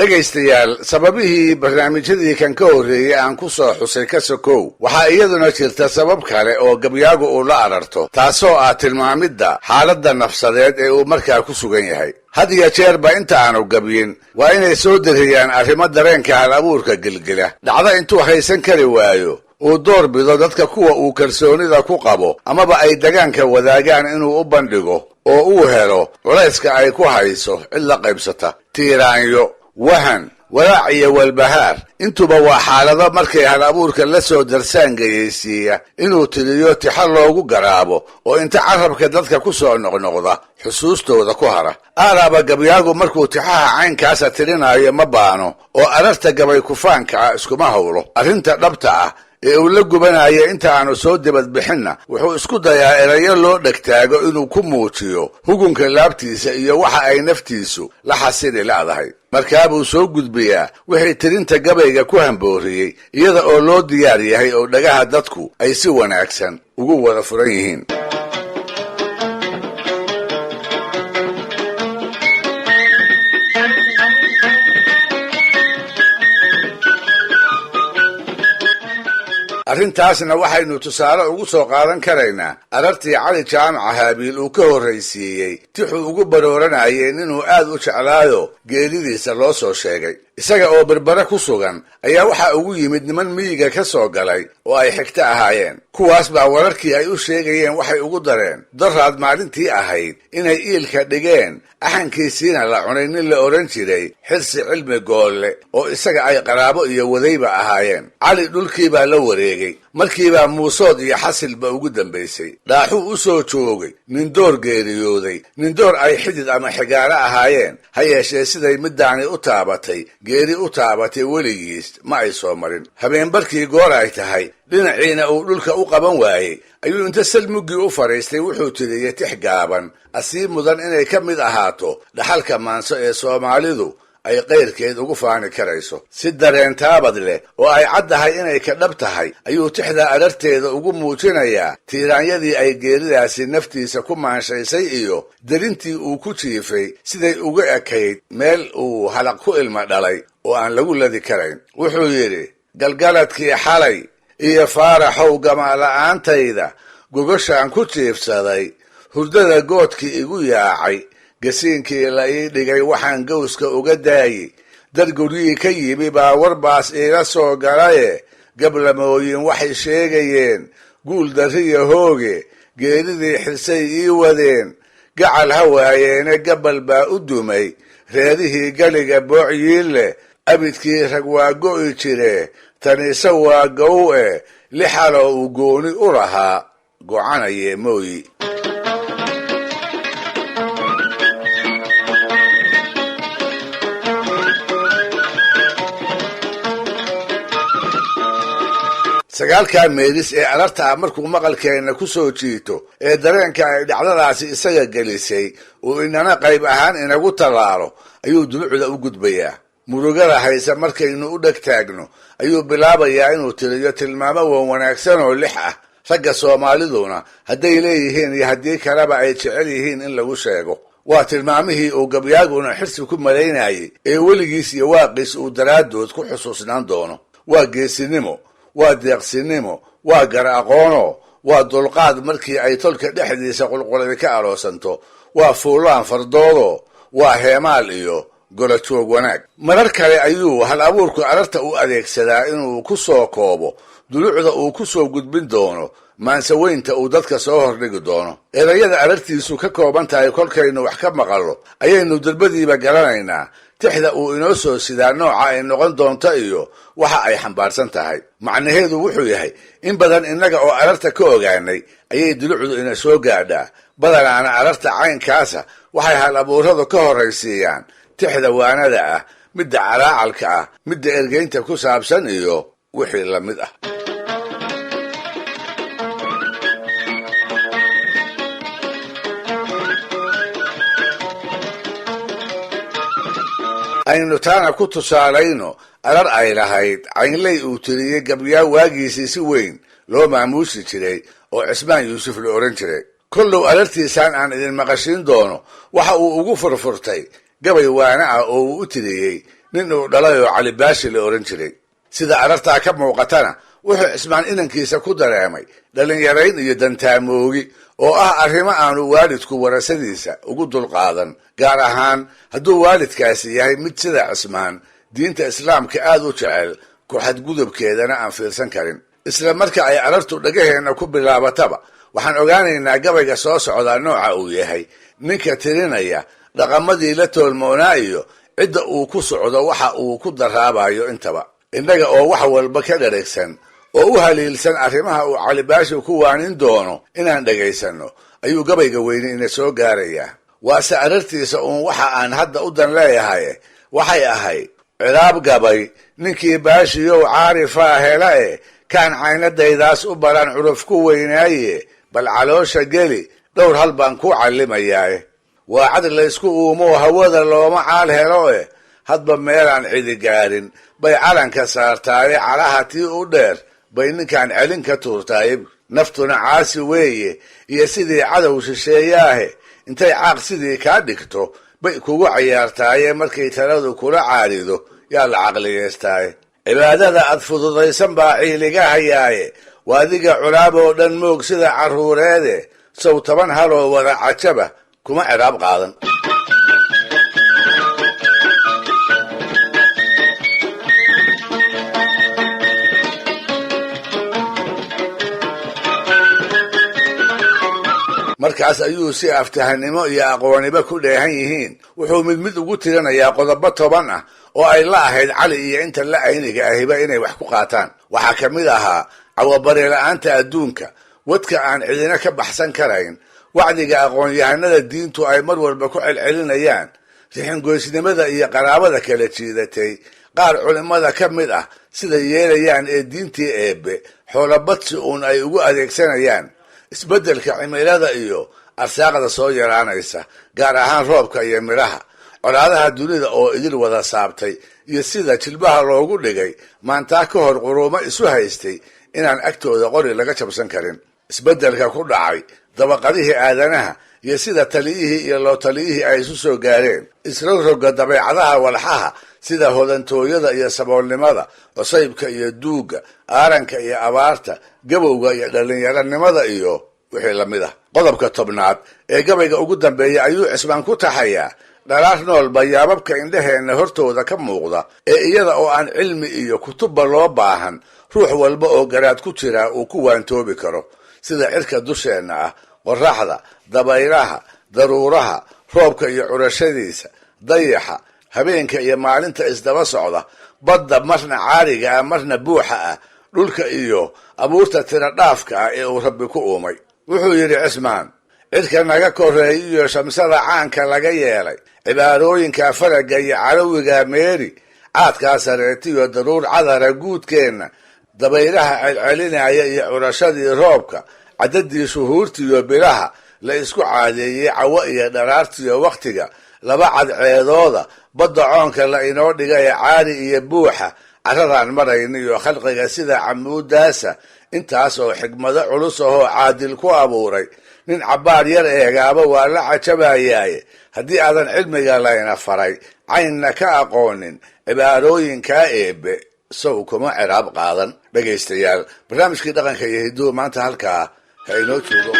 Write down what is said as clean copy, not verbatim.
dhegaystayaal sababihii barnaamijyadii kan ka horreeyey aan ku soo xusay ka sokow waxaa iyaduna jirta sabab kale oo gabyaagu uu la ararto taasoo ah tilmaamidda xaaladda nafsadeed ee uu markaa ku sugan yahay had iyo jeerba inta aanu gabyin waa inay soo deriyaan arrimo dareenka hal abuurka gelgela dhacdo intuu haysan kari waayo uu door bido dadka kuwa uu kalsoonida ku qabo amaba ay degaanka wadaagaan inuu u bandhigo oo uu helo culayska ay ku hayso cid la qaybsata tiiraanyo wahan walaac iyo walbahaar intuba waa xaalado markay hal abuurka la soo darsaan gayaysiiya inuu tiriyo tixo loogu garaabo oo inta carabka dadka ku soo noqnoqda xusuustooda ku hara aalaaba gabyaagu markuu tixaha caynkaasa tirinayo ma baano oo ararta gabay kufaanka ah iskuma howlo arrinta dhabta ah ee uu la gubanayo inta aanu soo dibadbixinna wuxuu isku dayaa erayo loo dhegtaago inuu ku muujiyo hugunka laabtiisa iyo waxa ay naftiisu la xasili la'dahay markaabuu soo gudbiyaa wixii tirinta gabayga ku hambooriyey iyada oo loo diyaar yahay oo dhagaha dadku ay si wanaagsan ugu wada furan yihiin arrintaasna waxaynu tusaale ugu soo qaadan karaynaa arartii cali jaamaca haabiil uu ka horraysiiyey tixuu ugu barooranayeen inuu aad u jeclaayo geeridiisa loo soo sheegay isaga oo berbere ku sugan ayaa waxaa ugu yimid niman miyiga ka soo galay oo ay xigto ahaayeen kuwaas baa wararkii ay u sheegayeen waxay ugu dareen daraad maalintii ahayd inay iilka dhigeen axankiisiina la cunay nin la odhan jiray xirsi cilmi goolle oo isaga ay qaraabo iyo wadayba ahaayeen cali dhulkii baa la wareegay markiibaa muusood iyo xasilba ugu dambaysay dhaaxuu u soo joogay nindoor geeriyooday nindoor ay xidid ama xigaaro ahaayeen ha yeeshee siday middaani u taabatay geeri u taabatay weligiis ma ay soo marin habeenbarkii goor ay tahay dhinaciina uu dhulka u qaban waayey ayuu inta salmuggii u fadhiistay wuxuu tiriyey tix gaaban asii mudan inay ka mid ahaato dhaxalka maanso ee soomaalidu ay qayrkeed ugu faani karayso si dareen taabad leh oo ay caddahay inay ka dhab tahay ayuu tixda ararteeda ugu muujinayaa tiiraanyadii ay geeridaasi naftiisa ku maanshaysay iyo derintii uu ku jiifay siday uga ekayd meel uu halaq ku ilma dhalay oo aan lagu ladi karayn wuxuu yidhi galgaladkii xalay iyo faaraxow gamala'aantayda gogoshaan ku jiifsaday hurdada goodkii igu yaacay gasiinkii la ii dhigay waxaan gawska uga daayey dad guryihii ka yimi baa warbaas iila soo galaye gablamooyin waxay sheegayeen guul darriya hooge geeridii xilsay ii wadeen gacal ha waayeene gabal baa u dumay reerihii galiga boocyiinleh abidkii rag waa go'i jire taniise waa gow-e lixaloo uu gooni u lahaa gocanayee mooyi sagaalkaa meelis ee ararta ah markuu maqalkeenna ku soo jiito ee dareenka ay dhacdadaasi isaga gelisay uu inana qayb ahaan inagu tallaalo ayuu dulucda u gudbayaa murugada haysa markaynu u dheg taagno ayuu bilaabayaa inuu tiriyo tilmaamo wan wanaagsan oo lix ah ragga soomaaliduna hadday leeyihiin iyo haddii kaleba ay jecel yihiin in lagu sheego waa tilmaamihii uu gabyaaguna xirsi ku malaynayay ee weligiis iyo waaqiis uu daraaddood ku xusuusnaan doono waa geesinimo waa deeqsinimo waa gar aqoono waa dulqaad markii ay tolka dhexdiisa qulquladi ka aroosanto waa fuulaan fardoodo waa heemaal iyo golajoog wanaag marar kale ayuu hal abuurku ararta u adeegsadaa inuu ku soo koobo dulucda uu ku soo gudbin doono maansaweynta uu dadka soo hordhigi doono erayada arartiisu ka kooban tahay kolkaynu wax ka maqallo ayaynu darbadiiba garanaynaa tixda uu inoo soo sidaa nooca ay noqon doonto iyo waxa ay xambaarsan tahay macnaheedu wuxuu yahay in badan innaga oo ararta ka ogaanay ayay dulucdu ina soo gaadhaa badanaana ararta caynkaasa waxay hal abuuradu ka horraysiiyaan tixda waanada ah midda calaacalka ah midda ergeynta ku saabsan iyo wixii la mid ah aynu taana ku tusaalayno arar ay lahayd caynley uu tiriyey gabyaa waagiisii si weyn loo maamuusi jiray oo cismaan yuusuf la odhan jiray kollow arartiisaan aan idin maqashiin doono waxa uu ugu furfurtay gabay waana ah oo uu u tiriyey nin uu dhalay oo cali baashi la ohan jiray. sida arartaa ka muuqatana wuxuu cismaan inankiisa ku dareemay dhalinyarayn iyo dantaamoogi oo ah arrimo aanu waalidku warasadiisa ugu dulqaadan, gaar ahaan hadduu waalidkaasi yahay mid sida cismaan diinta islaamka aad u jecel, ku xadgudubkeedana aan fiirsan karin. isla marka ay arartu dhagaheenna ku bilaabataba waxaan ogaanaynaa gabayga soo socdaa nooca uu yahay, ninka tirinaya dhaqamadii la toolmoonaa iyo cidda uu ku socdo waxa uu ku daraabayo intaba. innaga oo wax walba ka dharagsan oo u haliilsan arrimaha uu cali baashi ku waanin doono inaan dhagaysanno ayuu gabayga weyne ina soo gaarayaa. waase arartiisa uun waxa aan hadda u dan leeyahay waxay ahayd cilaab gabay ninkii baashiyow caarifaa hela kaan caynadaydaas u baran curuf ku weynaaye, bal caloosha geli dhowr hal baan ku callimayaae. waa cad laysku uumoo hawada looma caal helo hadba meelaan cidi gaarin bay calanka saartaaye, calaha tii u dheer bay ninkaan celin ka tuurtaaye. naftuna caasi weeye iyo sidii cadow shisheeyaahe, intay caaq sidii kaa dhigto bay kugu cayaartaaye, markay taladu kula caarido yaa la caqliyeystaaye. cibaadada aad fududaysan baa ciiliga hayaaye, waa adiga culaab oo dhan moog sida carruureede, sow 10 haloo wada cajaba kuma ciraab qaadan. markaas ayuu si aftahanimo iyo aqooniba ku dheehan yihiin wuxuu mid mid ugu tirinayaa qodobo 10 ah oo ay la ahayd cali iyo inta la ayniga ahiba inay wax ku qaataan. waxaa ka mid ahaa cawabari la-aanta adduunka, wadka aan cidina ka baxsan karayn, wacdiga aqoon-yahanada diintu ay mar walba ku celcelinayaan, rixingoysnimada iyo qaraabada kala jiidatay, qaar culimmada ka mid ah sida yeelayaan ee diintii eebbe xoolabadsi uun ay ugu adeegsanayaan, isbeddelka cimilada iyo arsaaqda soo yaraanaysa, gaar ahaan roobka iyo midhaha, colaadaha dunida oo idil wada saabtay, iyo sida jilbaha loogu dhigay maantaa ka hor quruumo isu haystay inaan agtooda qori laga jabsan karin. isbeddelka ku dhacay dabaqadihii aadanaha iyo sida taliyihii iyo loo taliyihii ay isu soo gaareen, isrogroga dabeecadaha walxaha sida hodantooyada iyo saboolnimada, cusaybka iyo duugga, aaranka iyo abaarta, gabowga iyo dhallinyaranimada iyo wixii lamid ah. qodobka 10aad ee gabayga ugu dambeeya ayuu cismaan ku taxayaa dhalaar noolba yaababka indhaheenna hortooda ka muuqda ee iyada oo aan cilmi iyo kutubba loo baahan ruux walba oo garaad ku jira uu ku waantoobi karo, sida cirka dusheenna ah, qorraxda, dabaylaha, daruuraha, roobka iyo curashadiisa, dayaxa, habeenka iyo maalinta isdaba socda, badda marna caariga ah marna buuxa ah, dhulka iyo abuurta tira dhaafka ah ee uu rabbi ku uumay. wuxuu yidhi cismaan, cidka naga koreey iyo shamsada caanka laga yeelay, cibaarooyinka faraga iyo calowiga meeri, caadkaa sareetiyo daruur cadara guudkeenna, dabaylaha celcelinaya iyo curashadii roobka, cadadii shuhuurtiyo bilaha la isku caadeeyey, cawo iyo dharaartiyo wakhtiga, laba cadceedooda, badda coonka la inoo dhigay caari iyo buuxa, carradaan marayn iyo khalqiga sida camuudaasa, intaas oo xigmado culus ahoo caadil ku abuuray, nin cabbaar yar eegaaba waa la cajabayaaye, haddii aadan cilmiga layna faray caynna ka aqoonin, cibaarooyinkaa eebbe sow kuma ciraab qaadan. dhegaystayaal, barnaamijkii dhaqanka iyo hidduhu maanta halkaa ha inoo joogo.